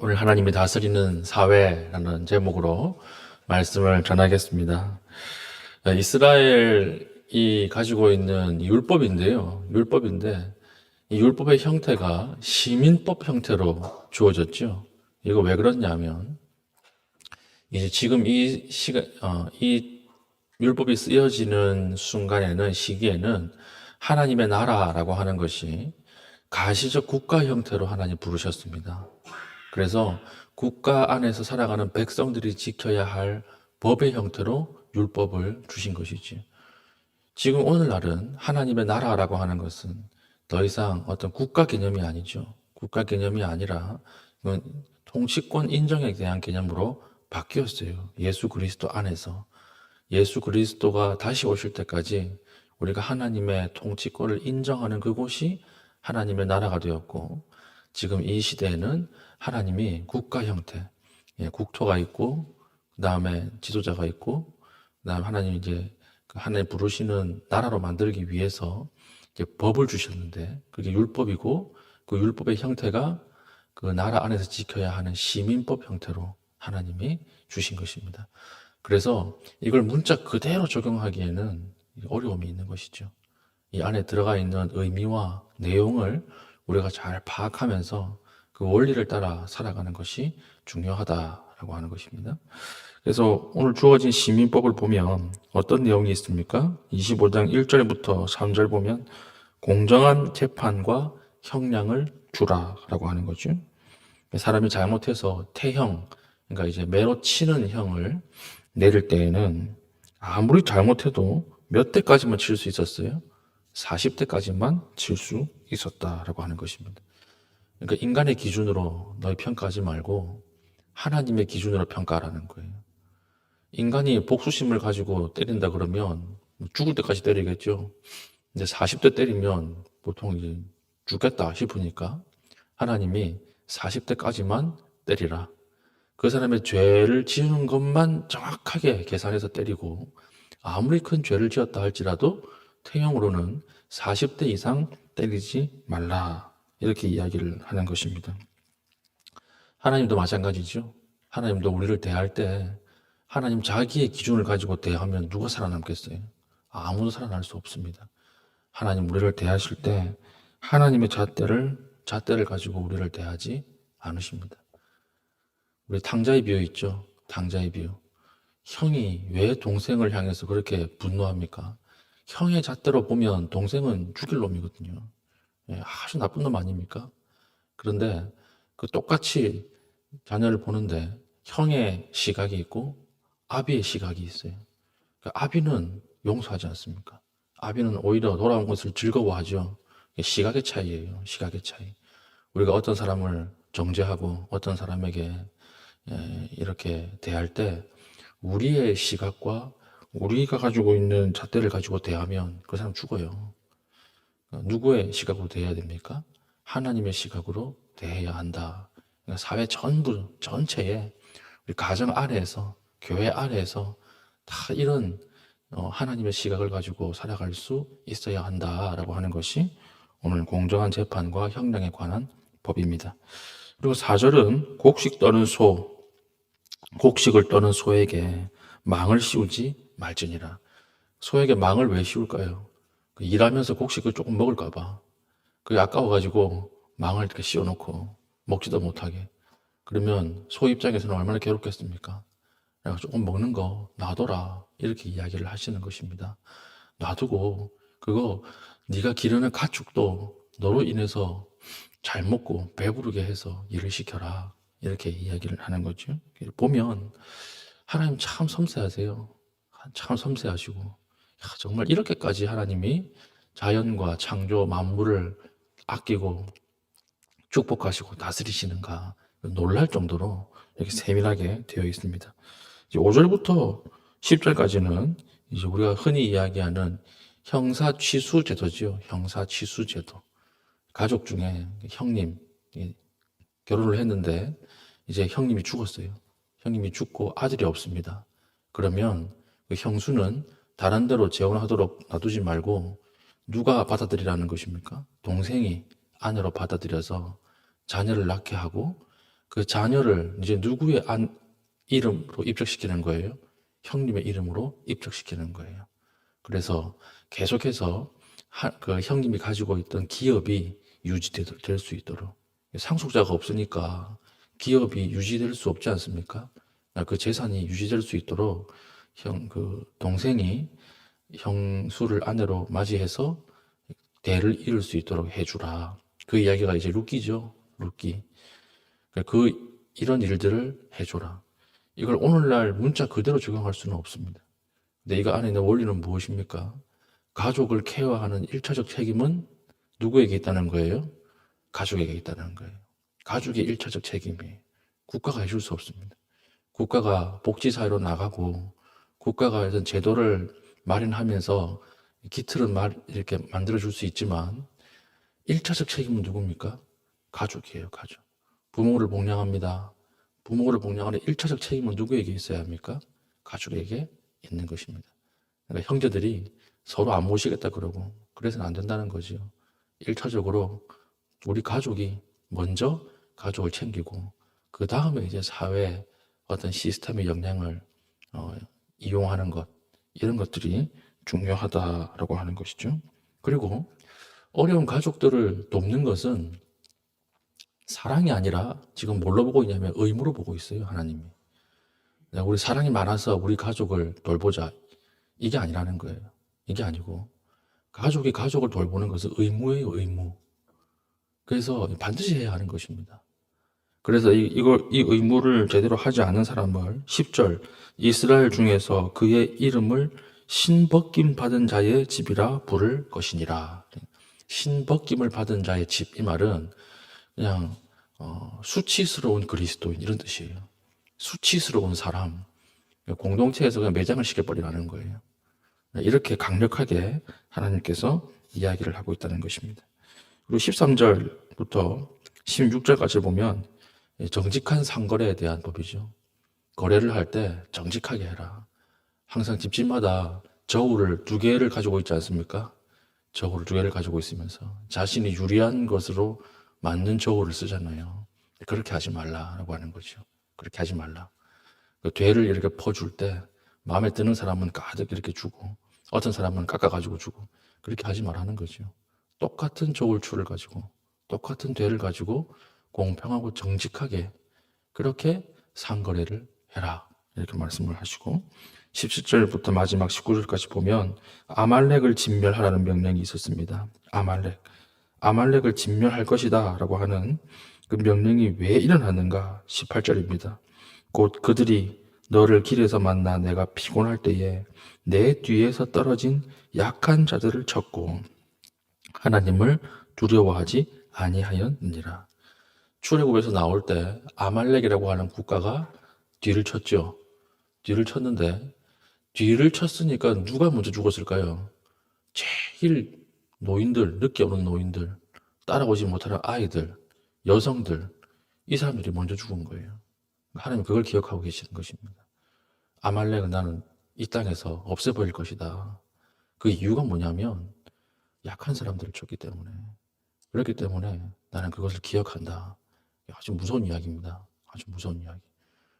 오늘 하나님이 다스리는 사회라는 제목으로 말씀을 전하겠습니다. 이스라엘이 가지고 있는 율법인데요. 율법인데 이 율법의 형태가 시민법 형태로 주어졌죠. 이거 왜 그러냐면 이제 지금 이 율법이 쓰여지는 순간에는 시기에는 하나님의 나라라고 하는 것이 가시적 국가 형태로 하나님 부르셨습니다. 그래서 국가 안에서 살아가는 백성들이 지켜야 할 법의 형태로 율법을 주신 것이지. 지금 오늘날은 하나님의 나라라고 하는 것은 더 이상 어떤 국가 개념이 아니죠. 국가 개념이 아니라 통치권 인정에 대한 개념으로 바뀌었어요. 예수 그리스도 안에서. 예수 그리스도가 다시 오실 때까지 우리가 하나님의 통치권을 인정하는 그곳이 하나님의 나라가 되었고, 지금 이 시대에는 하나님이 국가 형태, 국토가 있고, 그 다음에 지도자가 있고, 그 다음에 하나님 하나님 부르시는 나라로 만들기 위해서 이제 법을 주셨는데, 그게 율법이고, 그 율법의 형태가 그 나라 안에서 지켜야 하는 시민법 형태로 하나님이 주신 것입니다. 그래서 이걸 문자 그대로 적용하기에는 어려움이 있는 것이죠. 이 안에 들어가 있는 의미와 내용을 우리가 잘 파악하면서 그 원리를 따라 살아가는 것이 중요하다라고 하는 것입니다. 그래서 오늘 주어진 시민법을 보면 어떤 내용이 있습니까? 25장 1절부터 3절 보면 공정한 재판과 형량을 주라라고 하는 거죠. 사람이 잘못해서 태형, 그러니까 이제 매로 치는 형을 내릴 때에는 아무리 잘못해도 몇 대까지만 칠 수 있었어요? 40대까지만 칠 수 있었다라고 하는 것입니다. 그러니까 인간의 기준으로 너희 평가하지 말고 하나님의 기준으로 평가하라는 거예요. 인간이 복수심을 가지고 때린다 그러면 죽을 때까지 때리겠죠. 근데 40대 때리면 보통 이제 죽겠다 싶으니까 하나님이 40대까지만 때리라. 그 사람의 죄를 지은 것만 정확하게 계산해서 때리고, 아무리 큰 죄를 지었다 할지라도 태형으로는 40대 이상 때리지 말라. 이렇게 이야기를 하는 것입니다. 하나님도 마찬가지죠. 하나님도 우리를 대할 때 하나님 자기의 기준을 가지고 대하면 누가 살아남겠어요? 아무도 살아날 수 없습니다. 하나님 우리를 대하실 때 하나님의 잣대를 가지고 우리를 대하지 않으십니다. 우리 탕자의 비유 있죠? 탕자의 비유. 형이 왜 동생을 향해서 그렇게 분노합니까? 형의 잣대로 보면 동생은 죽일 놈이거든요. 아주 나쁜 놈 아닙니까? 그런데 그 똑같이 자녀를 보는데 형의 시각이 있고 아비의 시각이 있어요. 그러니까 아비는 용서하지 않습니까? 아비는 오히려 돌아온 것을 즐거워하죠. 시각의 차이예요. 시각의 차이. 우리가 어떤 사람을 정죄하고 어떤 사람에게 이렇게 대할 때 우리의 시각과 우리가 가지고 있는 잣대를 가지고 대하면 그 사람 죽어요. 누구의 시각으로 대해야 됩니까? 하나님의 시각으로 대해야 한다. 그러니까 사회 전체에 우리 가정 아래에서 교회 아래에서 다 이런 하나님의 시각을 가지고 살아갈 수 있어야 한다라고 하는 것이 오늘 공정한 재판과 형량에 관한 법입니다. 그리고 4절은 곡식을 떠는 소에게 망을 씌우지 말지니라. 소에게 망을 왜 씌울까요? 일하면서 곡식을 조금 먹을까 봐. 그게 아까워가지고 망을 이렇게 씌워놓고 먹지도 못하게. 그러면 소 입장에서는 얼마나 괴롭겠습니까? 내가 조금 먹는 거 놔둬라. 이렇게 이야기를 하시는 것입니다. 놔두고 그거 네가 기르는 가축도 너로 인해서 잘 먹고 배부르게 해서 일을 시켜라. 이렇게 이야기를 하는 거죠. 보면 하나님 참 섬세하세요. 참 섬세하시고 정말 이렇게까지 하나님이 자연과 창조 만물을 아끼고 축복하시고 다스리시는가 놀랄 정도로 이렇게 세밀하게 되어 있습니다. 5절부터 10절까지는 이제 우리가 흔히 이야기하는 형사취수제도지요. 형사취수제도. 가족 중에 형님 결혼을 했는데 이제 형님이 죽었어요. 형님이 죽고 아들이 없습니다. 그러면 그 형수는 다른 데로 재혼하도록 놔두지 말고 누가 받아들이라는 것입니까? 동생이 아내로 받아들여서 자녀를 낳게 하고 그 자녀를 이제 누구의 이름으로 입적시키는 거예요? 형님의 이름으로 입적시키는 거예요. 그래서 계속해서 그 형님이 가지고 있던 기업이 유지될 수 있도록, 상속자가 없으니까 기업이 유지될 수 없지 않습니까? 그 재산이 유지될 수 있도록 그 동생이 형수를 아내로 맞이해서 대를 이을 수 있도록 해주라. 그 이야기가 이제 룻기죠. 룻기. 이런 일들을 해줘라. 이걸 오늘날 문자 그대로 적용할 수는 없습니다. 근데 이거 안에 있는 원리는 무엇입니까? 가족을 케어하는 1차적 책임은 누구에게 있다는 거예요? 가족에게 있다는 거예요. 가족의 1차적 책임이에요. 국가가 해줄 수 없습니다. 국가가 복지사회로 나가고 국가가 어떤 제도를 마련하면서 기틀은 이렇게 만들어줄 수 있지만 1차적 책임은 누굽니까? 가족이에요. 가족. 부모를 복양합니다. 부모를 복양하는 1차적 책임은 누구에게 있어야 합니까? 가족에게 있는 것입니다. 그러니까 형제들이 서로 안 모시겠다 그러고 그래서는 안 된다는 거죠. 1차적으로 우리 가족이 먼저 가족을 챙기고 그 다음에 이제 사회 어떤 시스템의 역량을 이용하는 것, 이런 것들이 중요하다라고 하는 것이죠. 그리고 어려운 가족들을 돕는 것은 사랑이 아니라 지금 뭘로 보고 있냐면 의무로 보고 있어요. 하나님이. 우리 사랑이 많아서 우리 가족을 돌보자, 이게 아니라는 거예요. 이게 아니고 가족이 가족을 돌보는 것은 의무예요. 의무. 그래서 반드시 해야 하는 것입니다. 그래서 이 의무를 제대로 하지 않은 사람을 10절 이스라엘 중에서 그의 이름을 신벗김 받은 자의 집이라 부를 것이니라. 신벗김을 받은 자의 집, 이 말은 그냥 수치스러운 그리스도인, 이런 뜻이에요. 수치스러운 사람, 공동체에서 그냥 매장을 시켜버리라는 거예요. 이렇게 강력하게 하나님께서 이야기를 하고 있다는 것입니다. 그리고 13절부터 16절까지 보면 정직한 상거래에 대한 법이죠. 거래를 할 때 정직하게 해라. 항상 집집마다 저울을 2개를 가지고 있지 않습니까? 저울을 2개를 가지고 있으면서 자신이 유리한 것으로 맞는 저울을 쓰잖아요. 그렇게 하지 말라라고 하는 거죠. 그렇게 하지 말라. 그 되를 이렇게 퍼줄 때 마음에 드는 사람은 가득 이렇게 주고 어떤 사람은 깎아가지고 주고, 그렇게 하지 말라는 거죠. 똑같은 저울추를 가지고 똑같은 되를 가지고 공평하고 정직하게 그렇게 상거래를 해라, 이렇게 말씀을 하시고 17절부터 마지막 19절까지 보면 아말렉을 진멸하라는 명령이 있었습니다. 아말렉을 진멸할 것이다 라고 하는 그 명령이 왜 일어났는가? 18절입니다. 곧 그들이 너를 길에서 만나 내가 피곤할 때에 내 뒤에서 떨어진 약한 자들을 쳤고 하나님을 두려워하지 아니하였느니라. 출애굽에서 나올 때 아말렉이라고 하는 국가가 뒤를 쳤죠. 뒤를 쳤는데 뒤를 쳤으니까 누가 먼저 죽었을까요? 제일 노인들, 늦게 오는 노인들, 따라오지 못하는 아이들, 여성들, 이 사람들이 먼저 죽은 거예요. 하나님 그걸 기억하고 계시는 것입니다. 아말렉은 나는 이 땅에서 없애버릴 것이다. 그 이유가 뭐냐면 약한 사람들을 쳤기 때문에, 그렇기 때문에 나는 그것을 기억한다. 아주 무서운 이야기입니다. 아주 무서운 이야기.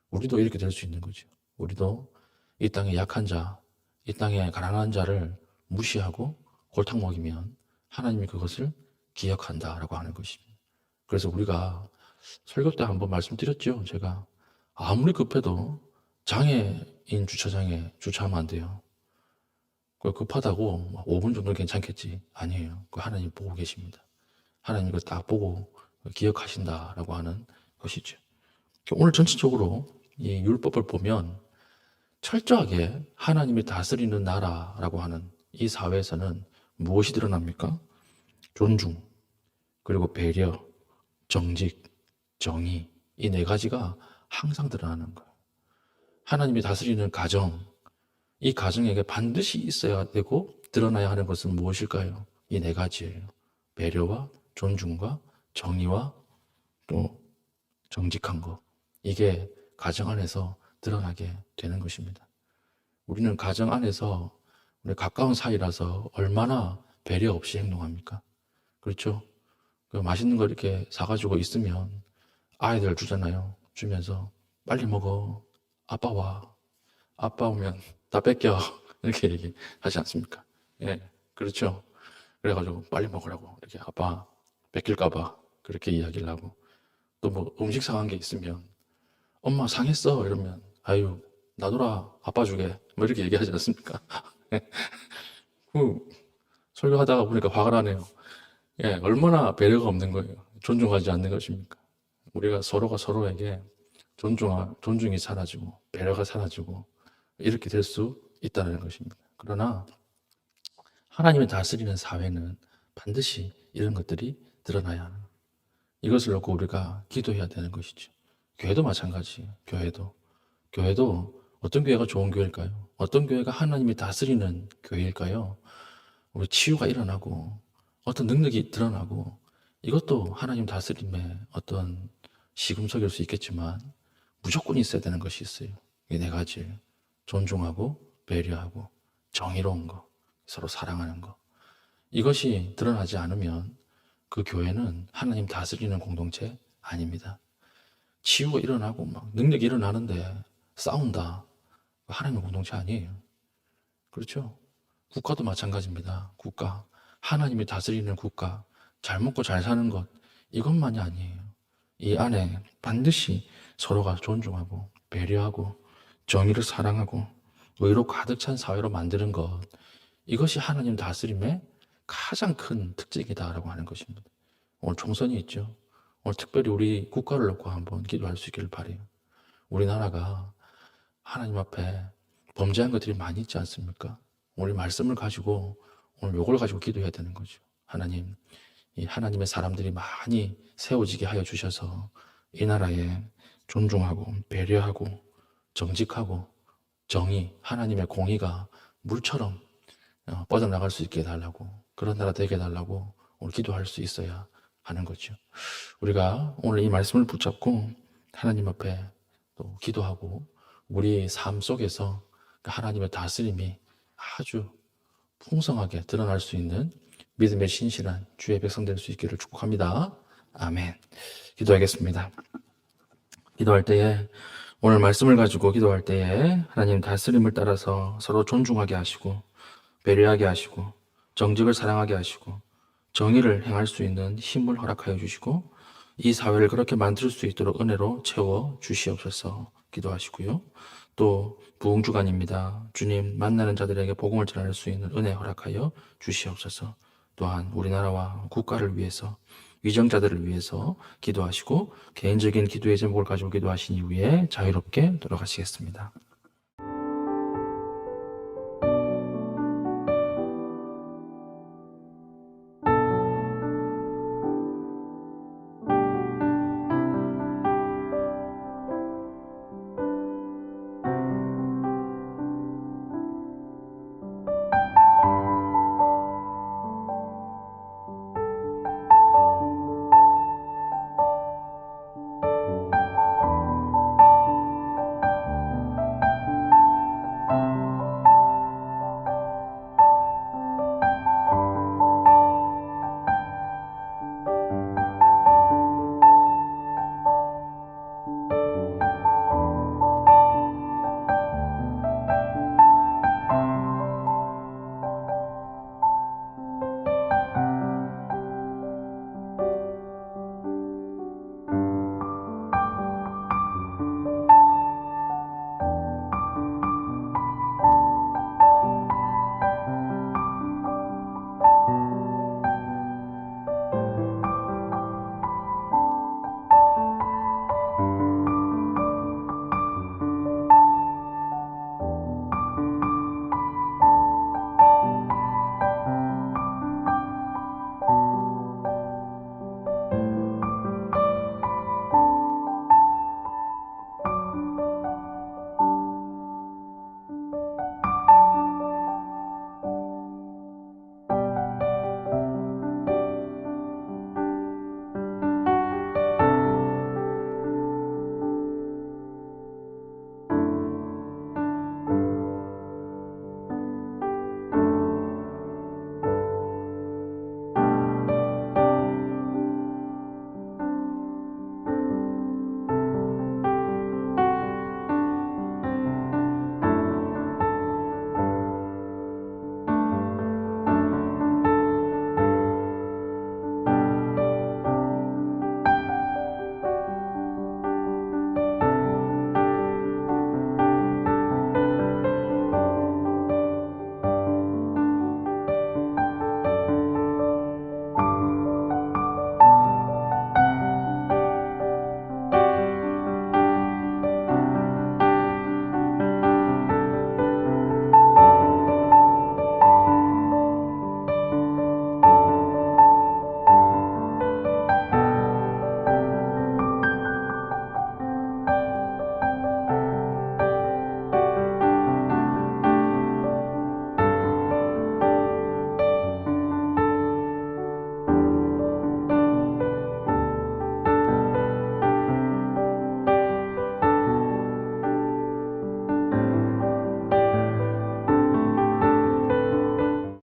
우리도 이렇게 될 수 있는 거죠. 우리도 이 땅의 약한 자, 이 땅의 가난한 자를 무시하고 골탕 먹이면 하나님이 그것을 기억한다라고 하는 것입니다. 그래서 우리가 설교 때 한번 말씀드렸죠. 제가 아무리 급해도 장애인 주차장에 주차하면 안 돼요. 급하다고 5분 정도는 괜찮겠지. 아니에요. 그 하나님 보고 계십니다. 하나님 이거 딱 보고 기억하신다라고 하는 것이죠. 오늘 전체적으로 이 율법을 보면 철저하게 하나님이 다스리는 나라라고 하는 이 사회에서는 무엇이 드러납니까? 존중, 그리고 배려, 정직, 정의, 이 4가지가 항상 드러나는 거예요. 하나님이 다스리는 가정, 이 가정에게 반드시 있어야 되고 드러나야 하는 것은 무엇일까요? 이 4가지예요. 배려와 존중과 정의와 또 정직한 것. 이게 가정 안에서 드러나게 되는 것입니다. 우리는 가정 안에서 우리 가까운 사이라서 얼마나 배려 없이 행동합니까? 그렇죠? 맛있는 거 이렇게 사가지고 있으면 아이들 주잖아요. 주면서 빨리 먹어. 아빠 와. 아빠 오면 다 뺏겨. 이렇게 얘기하지 않습니까? 예, 그렇죠. 그래가지고 빨리 먹으라고 이렇게 아빠 뺏길까봐 그렇게 이야기를 하고 또 뭐 음식 상한 게 있으면 엄마 상했어 이러면 아유 놔둬라 아빠 주게 뭐 이렇게 얘기하지 않습니까? 그 설교하다가 보니까 화가 나네요. 예, 얼마나 배려가 없는 거예요. 존중하지 않는 것입니까? 우리가 서로가 서로에게 존중이 사라지고 배려가 사라지고 이렇게 될 수 있다는 것입니다. 그러나 하나님이 다스리는 사회는 반드시 이런 것들이 드러나야 하는 이것을 놓고 우리가 기도해야 되는 것이죠. 교회도 마찬가지예요. 교회도 어떤 교회가 좋은 교회일까요? 어떤 교회가 하나님이 다스리는 교회일까요? 우리 치유가 일어나고 어떤 능력이 드러나고 이것도 하나님 다스림의 어떤 시금석일 수 있겠지만 무조건 있어야 되는 것이 있어요. 이 네 가지. 존중하고 배려하고 정의로운 거, 서로 사랑하는 거. 이것이 드러나지 않으면 그 교회는 하나님 다스리는 공동체 아닙니다. 치유가 일어나고 막 능력이 일어나는데 싸운다. 하나님의 공동체 아니에요. 그렇죠? 국가도 마찬가지입니다. 국가. 하나님이 다스리는 국가. 잘 먹고 잘 사는 것. 이것만이 아니에요. 이 안에 반드시 서로가 존중하고 배려하고 정의를 사랑하고 의로 가득 찬 사회로 만드는 것. 이것이 하나님 다스림의 가장 큰 특징이다라고 하는 것입니다. 오늘 총선이 있죠. 오늘 특별히 우리 국가를 놓고 한번 기도할 수 있기를 바라요. 우리나라가 하나님 앞에 범죄한 것들이 많이 있지 않습니까? 오늘 말씀을 가지고 오늘 요걸 가지고 기도해야 되는 거죠. 하나님, 이 하나님의 사람들이 많이 세워지게 하여 주셔서 이 나라에 존중하고 배려하고 정직하고 정의, 하나님의 공의가 물처럼 뻗어나갈 수 있게 해달라고 그런 나라 되게 해달라고 오늘 기도할 수 있어야 하는 거죠. 우리가 오늘 이 말씀을 붙잡고 하나님 앞에 또 기도하고 우리 삶 속에서 하나님의 다스림이 아주 풍성하게 드러날 수 있는 믿음의 신실한 주의 백성 될 수 있기를 축복합니다. 아멘. 기도하겠습니다. 기도할 때에 오늘 말씀을 가지고 기도할 때에 하나님 다스림을 따라서 서로 존중하게 하시고 배려하게 하시고 정직을 사랑하게 하시고 정의를 행할 수 있는 힘을 허락하여 주시고 이 사회를 그렇게 만들 수 있도록 은혜로 채워 주시옵소서 기도하시고요. 또 부흥주간입니다. 주님 만나는 자들에게 복음을 전할 수 있는 은혜 허락하여 주시옵소서. 또한 우리나라와 국가를 위해서 위정자들을 위해서 기도하시고 개인적인 기도의 제목을 가지고 기도하신 이후에 자유롭게 돌아가시겠습니다.